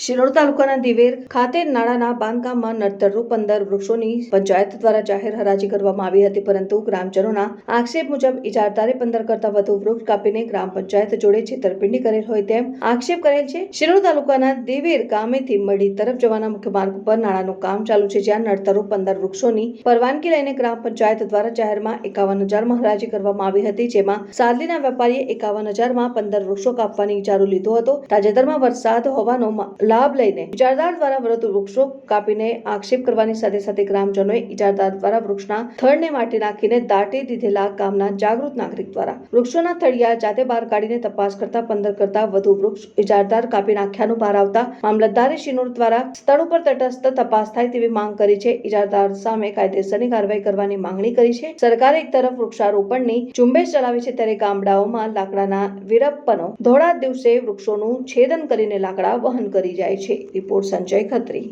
શિનોર તાલુકાના દિવેર ખાતે નાળાના બાંધકામમાં નડતરરૂપ 15 વૃક્ષોની પંચાયત દ્વારા જાહેર હરાજી કરવામાં આવી હતી, પરંતુ ગ્રામજનોના આક્ષેપ મુજબ ઇજારદારે 15 કરતા વધુ વૃક્ષ કાપીને ગ્રામ પંચાયત જોડે છેતરપિંડી કરેલ હોય તેમ આક્ષેપ કરેલ છે। શિનોર તાલુકાના દિવેર ગામેથી મડી તરફ જવાના મુખ્ય માર્ગ ઉપર નાળાનું કામ ચાલુ છે, જ્યાં નડતરરૂપ 15 વૃક્ષોની પરવાનગી લઈને ગ્રામ પંચાયત દ્વારા જાહેરમાં 51,000માં હરાજી કરવામાં આવી હતી, જેમાં સાદલીના વેપારીએ 51,000માં 15 વૃક્ષો કાપવાની ઇજારો લીધો હતો। તાજેતરમાં વરસાદ હોવાનો લાભ લઈને ઇજારદાર દ્વારા વધુ વૃક્ષો કાપીને આક્ષેપ કરવાની સાથે સાથે ગ્રામજનોએ ઇજારદાર દ્વારા વૃક્ષના થડને માટી નાખીને દાટી દીધેલા ગામના જાગૃત નાગરિક દ્વારા વૃક્ષોના થળિયા જાતે બહાર કાઢીને તપાસ કરતા 15 કરતા વધુ વૃક્ષ ઇજારદાર કાપી નાખ્યાનું બહાર આવતા મામલતદારે શિનોર દ્વારા સ્થળ ઉપર તટસ્થ તપાસ થાય તેવી માંગ કરી છે। ઇજારદાર સામે કાયદેસરની કાર્યવાહી કરવાની માંગણી કરી છે। સરકારે એક તરફ વૃક્ષારોપણની ઝુંબેશ ચલાવી છે, ત્યારે ગામડાઓમાં લાકડાના વીરપ્પનો ધોળા દિવસે વૃક્ષોનું છેદન કરીને લાકડા વહન કરી જાય છે। રિપોર્ટ સંજય ખત્રી।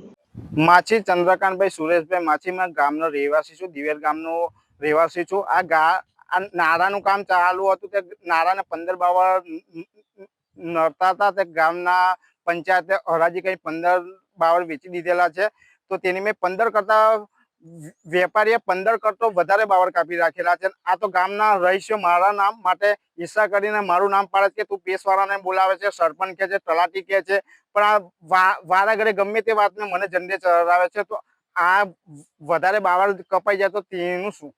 માછી ચંદ્રકાંતભાઈ સુરેશભાઈ માછીમાં ગામનો રહેવાસી છું, દિવેર ગામનો રહેવાસી છું। આ નાળાનું કામ ચાલુ હતું, તે નાળાને 15 બાવળ નડતા હતા, તે ગામના પંચાયતે હરાજી કઈ 15 બાવળ વેચી દીધેલા છે। તો તેની મેં 15 કરતા વેપારીએ 15 કરતો વધારે બાવળ કાપી રાખેલા છે। આ તો ગામના રહીશો મારા નામ માટે ઈચ્છા કરીને મારું નામ પાડે છે કે તું પેશવાળાને બોલાવે છે, સરપંચ કે છે, તલાટી કે છે, પણ આ વારાઘડે ગમે તે વાતને મને ઝંડે ચડાવે છે। તો આ વધારે બાવળ કપાઈ જાય તો તેનું શું?